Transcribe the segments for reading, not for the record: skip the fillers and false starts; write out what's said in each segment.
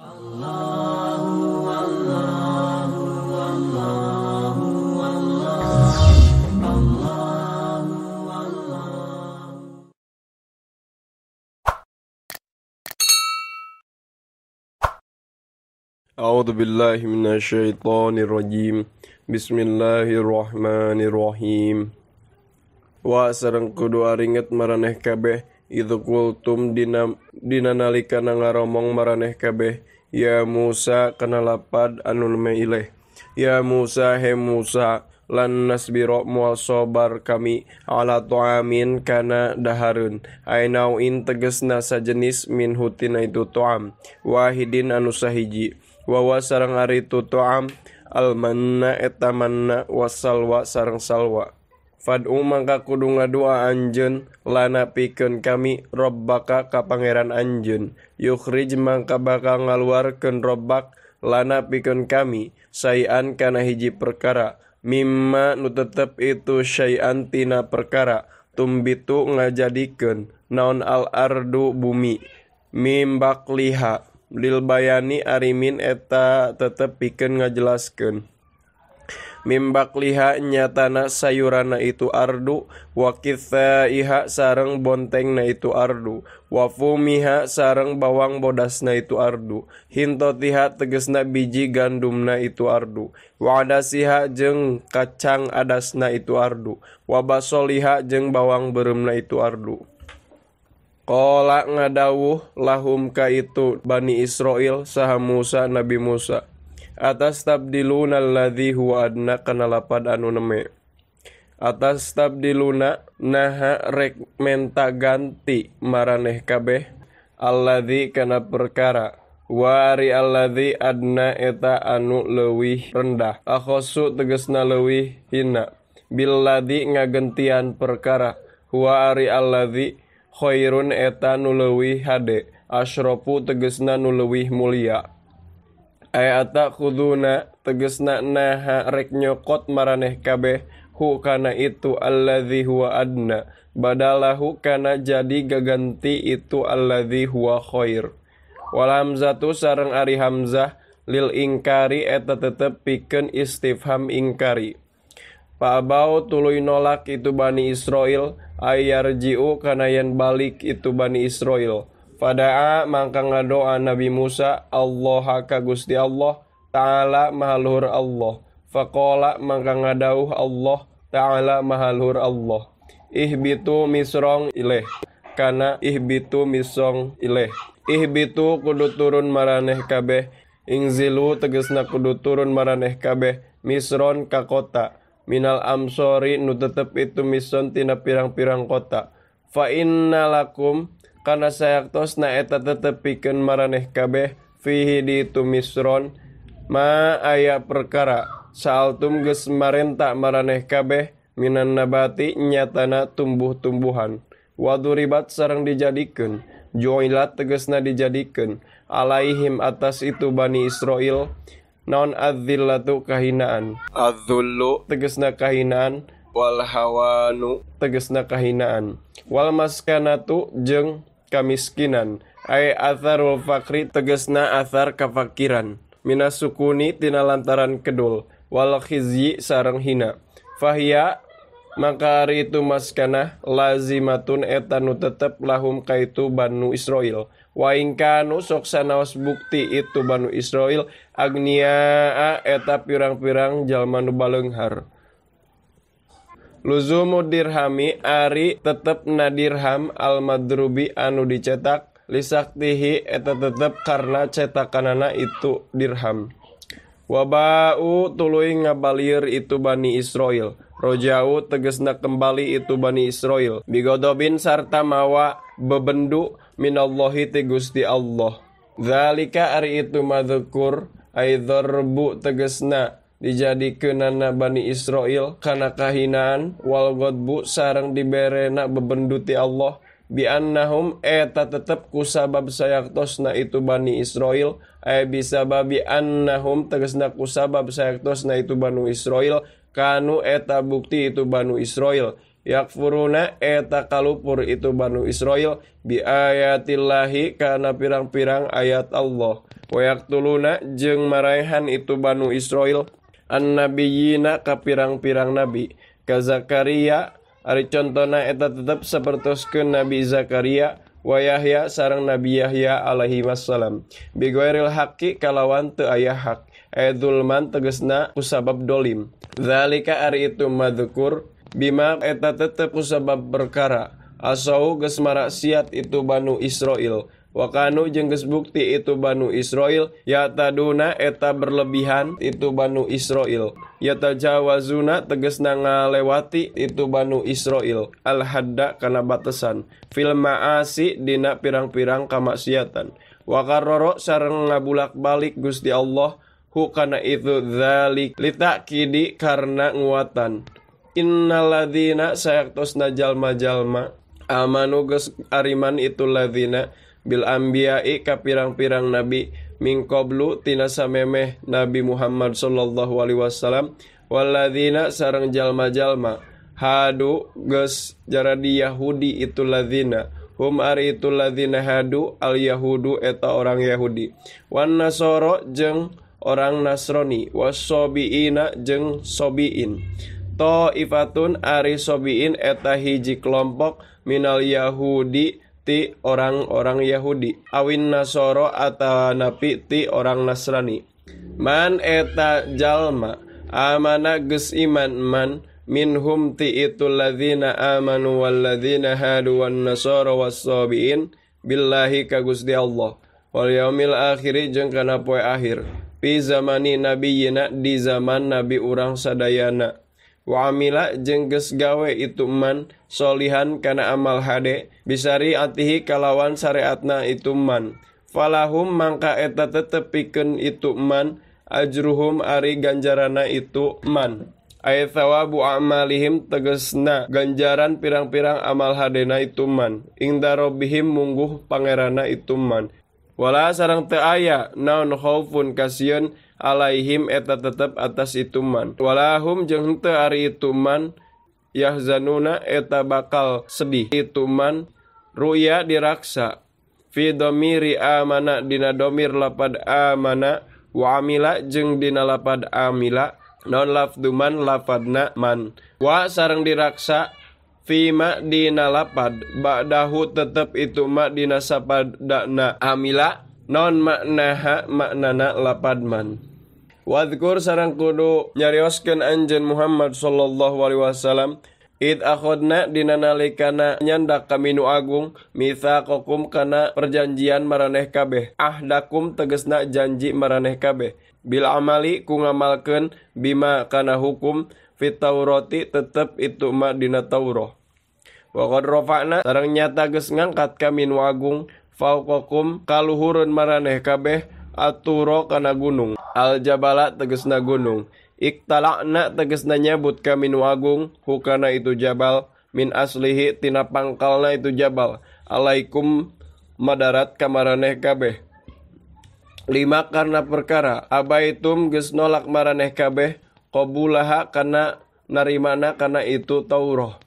A'udzu billahi minasyaitonir rajim. Bismillahirrahmanirrahim. Wa sareng kudu aringet maraneh kabeh itu kultum dina nalika ngaromong maraneh kabeh ya Musa kana lapad anu neme ileh. Ya Musa he Musa lan nasbiro moal sobar kami ala to'amin kana dahareun ainauin tegesna sajenis min hutina itu to'am wahidin anu sahiji wawa sareng ari tu to'am almanna eta manna wasalwa sareng salwa fad'u mangka kudu ngadua anjeun lana pikeun kami robbaka ka pangeran anjeun yukhrij mangka bakal ngaluarkeun robbak lana pikeun kami sayan kana hiji perkara mimma nu tetep itu syai'an tina perkara tumbitu ngajadikeun naon al ardu bumi mimbak liha lil bayani arimin eta tetep pikeun ngajelaskeun mimbak liha nyatana sayurana itu ardu wa kithaiha sareng bontengna itu ardu wa fumiha sareng bawang bodasna itu ardu hintotiha tegesna biji gandumna itu ardu wa adasiha jeung kacang adasna itu ardu wa basoliha jeung bawang bereumna itu ardu. Qala ngadawuh lahum ka itu Bani Israil saha Musa Nabi Musa atas tabdiluna alladzi huwa adna kana lapad anu neme atas tabdiluna naha rek menta ganti maraneh kabeh alladzi kana perkara wari alladzi adna eta anu leuwih rendah akhosu tegesna leuwih hina billadzi ngagentian perkara huwa ari alladzi khairun eta nu leuwih hade asyrafu tegesna nu leuwih mulia ayata khuduna tegesna naha rek nyokot maraneh kabeh hu kana itu alladzi huwa adna badalahu kana jadi gaganti itu alladzi huwa khair wal hamzatu sareng ari hamzah lil ingkari eta tetep pikeun istifham ingkari Pa'abau tuluy nolak itu Bani Israil ayarji'u kana yen balik itu Bani Israil. Fada'a mangka ngadoa Nabi Musa Allah ka Gusti Allah Ta'ala mahaluhur Allah. Faqala mangka ngadauh Allah Ta'ala mahaluhur Allah. Ihbitu misrong ileh kana ihbitu misrong ileh. Ihbitu kudu turun maraneh kabeh ingzilu tegesna kudu turun maraneh kabeh misron ka kota. Minal amsori nu tetep itu mison tina pirang-pirang kota fa inna lakum kana sayaktosna eta tetep pikeun maraneh kabeh fihi di itu misron ma aya perkara saaltum geus marenta maraneh kabeh minan nabati nyatana tumbuh-tumbuhan waduribat sareng dijadikeun juilat tegesna dijadikeun alaihim atas itu Bani Israil naon adzillatu kahinaan adzullu tegesna kahinaan wal hawanu tegesna kahinaan wal maskanatu jeung kamiskinan ay atharul fakri tegesna athar kafakiran minas sukuni tina lantaran kedul wal khizyi sareng hina fahiya maka ari itu maskanah lazimatun eta nu tetep lahum kaitu Banu Israil wa ingkanu sok sanaos bukti itu Banu Israil agniaa eta pirang-pirang jalma nu baleunghar luzumu dirhami ari tetep na dirham al madrubi anu dicetak lisaktihi eta tetep karena cetakanana itu dirham wabau tuluy ngabalir itu Bani Israil rojau tegesna kembali itu Bani Israil bigodobin sarta mawa bebendu minallahi ti Gusti Allah zalika ari itu madzkur ay dzarbu tegesna dijadikeunana Bani Israil kana kahinaan wal ghadbu sareng diberena bebendu ti Allah bi annahum eta tetep kusabab sayaktosna itu Bani Israil ay bisababi annahum tegesna kusabab sayaktosna itu Banu Israil kanu eta bukti itu Banu Israil yakfuruna eta kalupur itu Banu Israil bi ayatillahi kana pirang-pirang ayat Allah wa yaqtuluna jeung maraehan itu Banu Israil annabiyina ka pirang-pirang nabi ka Zakaria ari contona eta tetep sapertoskeun Nabi Zakaria wa Yahya sareng Nabi Yahya alaihi wassalam bi ghairil haqqi kalawan teu aya hak adzulman tegasna kusabab dolim zalika ari itu madzkur bima eta tetep kusabab perkara asau geus maraksiat itu Banu Israil wa kanu jeung geus bukti itu Banu Israil ya taduna eta berlebihan itu Banu Israil ya tajawazuna tegasna ngalewati itu Banu Israil al hadda kana batasan fil ma'asi dina pirang-pirang kamaksiatan wa karroro sareng ngabulak-balik Gusti Allah hu kana itu dzalik litakidi karena nguatan innalladzina sayaktosna jalma-jalma amanu geus ariman itu ladzina bil anbiya'i ka pirang-pirang nabi min qablu tina samemeh Nabi Muhammad sallallahu alaihi wasallam walladzina sareng jalma-jalma hadu geus jaradi Yahudi itu ladzina hum ari itu ladzina hadu al yahudu eta orang Yahudi wan nasoro jeung orang Nasrani wasobiina jeung sobiin Ta'ifatun ari sobiin eta hiji kelompok minal Yahudi ti orang-orang Yahudi awin Nasoro atanapi ti orang Nasrani man eta jalma amana geus iman man minhum ti itu ladzina amanu walladzina hadu wan nasara wassobiin billahi ka Gusti Allah wal yaumil akhir jeung kana poe akhir fi zamani nabiyina di zaman nabi urang sadayana wa amila jeung geus gawe itu man solihan kana amal hade bisari atihi kalawan syariatna itu man falahum mangka eta tetepikeun itu man ajruhum ari ganjarana itu man ay thawabu amalihim tegesna ganjaran pirang-pirang amal hadena itu man ingda rabbihim mungguh pangerana itu man wala sareng teu aya naon khaufun kasieun alaihim eta tetep atas itu man walahum jeung henteu ari itu man yahzanuna eta bakal sedih itu man ruya diraksa fi dhamiri amana dina dhamir lapad amana wa amila jeung dina lapad amila non lafduman lafadna man wa sareng diraksa fima dina lapad ba'dahu tetep itu ma dina sapadana amila non maknaha maknana lapad man wadhkur sareng kudu nyarioskeun anjeun Muhammad sallallahu alaihi wasallam id akhadna dina nalikana nyandak kami nu agung mitsaqakum kana perjanjian maraneh kabeh ahdakum tegesna janji maraneh kabeh bil amali ku ngamalkeun bima kana hukum fit taurati tetep itu ma dina Taurah wa qad rafa'na sareng nyata geus ngangkat kami nu agung fauqakum kaluhurun maraneh kabeh aturo kana gunung al jabala tegesna gunung iktala'na tegesna nyabut kami nu agung hukana itu jabal min aslihi tina pangkalna itu jabal alaikum madarat kamaraneh kabeh lima karena perkara abaitum geus nolak maraneh kabeh qabulaha kana narimana kana itu Taurah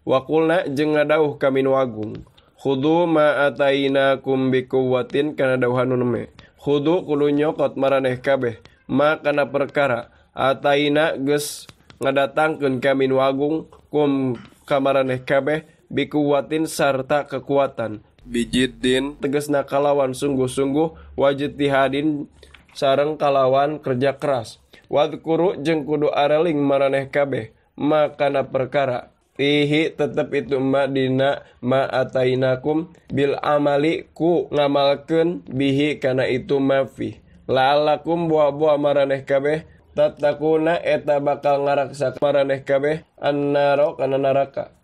wa qulna jeung ngadauh kami nu agung khudu ma atainakum biquwwatin kana dawuhan neme khudu kudu nyokot maraneh kabeh ma kana perkara ataina geus ngadatangkeun kami nu agung kum kamaraneh kabeh biquwwatin sarta kekuatan bijiddin tegasna kalawan sungguh-sungguh wajtihadin sareng kalawan kerja keras wadhkuru jeung kudu areling maraneh kabeh ma kana perkara fihi tetep itu ma dina ma atainakum bil amali ku ngamalkeun bihi kana itu ma fi la'allakum buah-buah maraneh kabeh tatakuna eta bakal ngaraksa maraneh kabeh annaro kana neraka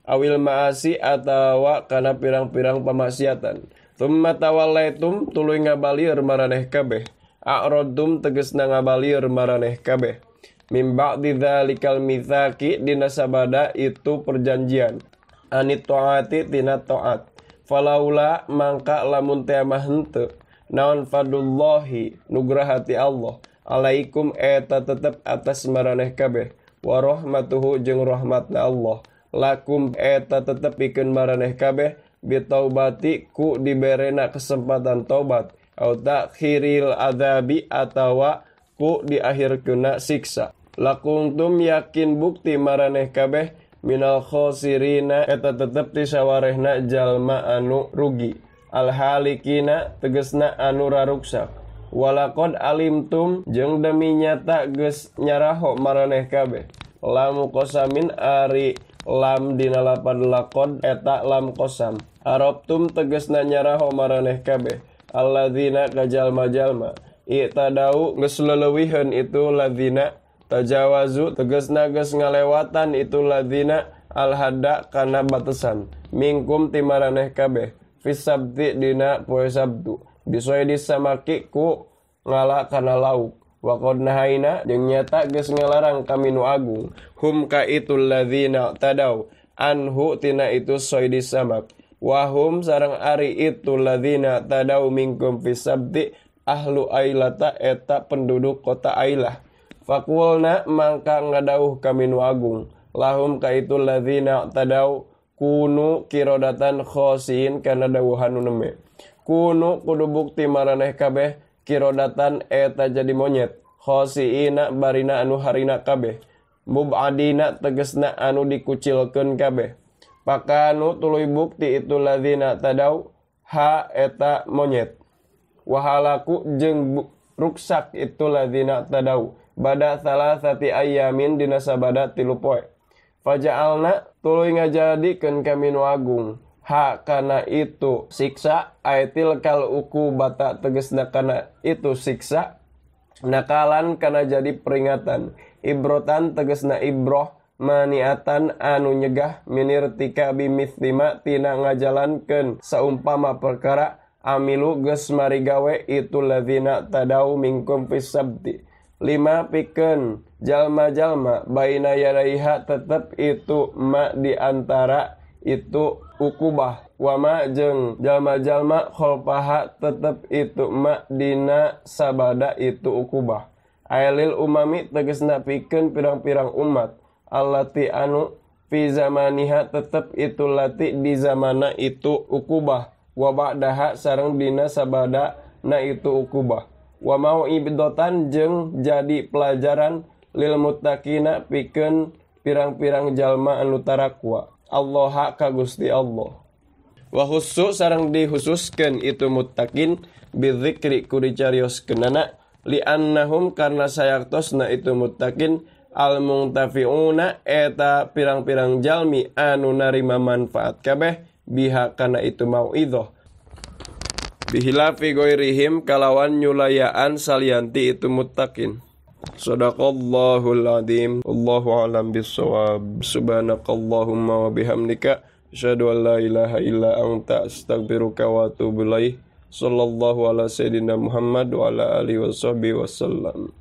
awil ma'asi atawa kana pirang-pirang pamaksiatan tsumma tawallaitum tuluy ngabalieur maraneh kabeh a'radum tegasna ngabalieur maraneh kabeh min ba'di dzalikal mitsaqi dina sabada itu perjanjian anit taati tina taat falaula mangka lamun teh mah henteu naon fadullahi nugrahati Allah alaikum eta tetep atas maraneh kabeh wa rahmatuhu jeung rahmatna Allah lakum eta tetep pikeun maraneh kabeh bitaubati ku diberena kesempatan taubat au takhiril adzabi atawa ku diakhirkeuna siksa. Lakuntum yakin bukti maraneh kabeh minal khosirina eta tetep ti sawarehna jalma anu rugi. Alhalikina tegesna anu raruksak. Walaqad alimtum jeung demi nyata geus nyaraho maraneh kabeh. Lam qasamin ari lam dina lapad laqad eta lam qasam. Arabtum tegesna nyaraho maraneh kabeh. Alladzina kajalma-jalma i'tadau geus leulewiheun itu ladzina tajawazu tegesna geus ngalewatan itu ladzina alhadda kana batasan mingkum timaraneh kabeh fis sabti dina poe Sabtu bisoe disamaki ku ngala kana lauk wa qad nahaina jeung nyata geus ngalarang kami nu agung hum ka itu ladzina tadau anhu tina itu soe disamak wa hum sareng ari itu ladzina tadau mingkum fis sabti ahlu ailata eta penduduk kota Ailah. Fakulna mangka ngadauh kami nu agung lahum ka itu ladzina tadau kunu kirodatan khosin kana dawuhan nu neme. Kunu kudu bukti maraneh kabeh kirodatan eta jadi monyet khosiina barina anu harina kabeh mubadina tegesna anu dikucilkeun kabeh. Pakanu tuluy bukti itu ladzina tadau ha eta monyet. Wahalaku jeung ruksak itu ladzina tadau bada salasati ayamin dina sabada 3 poe. Faja'alna tuluy ngajadikeun kami nu agung ha kana itu siksa aitil kal ukubata tegasna kana itu siksa nakalan kana jadi peringatan ibrotan tegasna ibroh maniatan anu nyegah minirtika bimithima tina ngajalankeun saumpama perkara amilu geus mari gawe itu ladzina tadau mingkum fis sabti. 5 pikeun jalma-jalma baina yadaiha tetep itu ma di antara itu ukubah wa ma jeung jalma-jalma kholpaha tetep itu ma dina sabada itu ukubah. Ailil umami tegasna pikeun pirang-pirang umat allati anu fi zamaniha tetep itu lati di zamana itu ukubah wa ba'daha sareng dina sabada na itu ukubah. Wa mau'ibdotan jeung jadi pelajaran lil muttaqina pikeun pirang-pirang jalma anu tarakwa Allah ka Gusti Allah. Wa khussu sareng dihususkeun itu muttaqin bidzikri ku dicarioskeunana li annahum karna sayaktosna itu muttaqin al muntafiuna eta pirang-pirang jalmi anu narima manfaat kabeh biha kana itu mau'idzah bihilafi goirihim kalawan nyulayaan salianti itu muttaqin. Sadaqallahul adzim. Allahu a'lam bissawab. Subhanakallahumma wa bihamdika asyhadu an la ilaha illa anta astaghfiruka wa atubu ilaik. Sallallahu ala sayyidina Muhammad wa ala alihi washabbihi wasallam.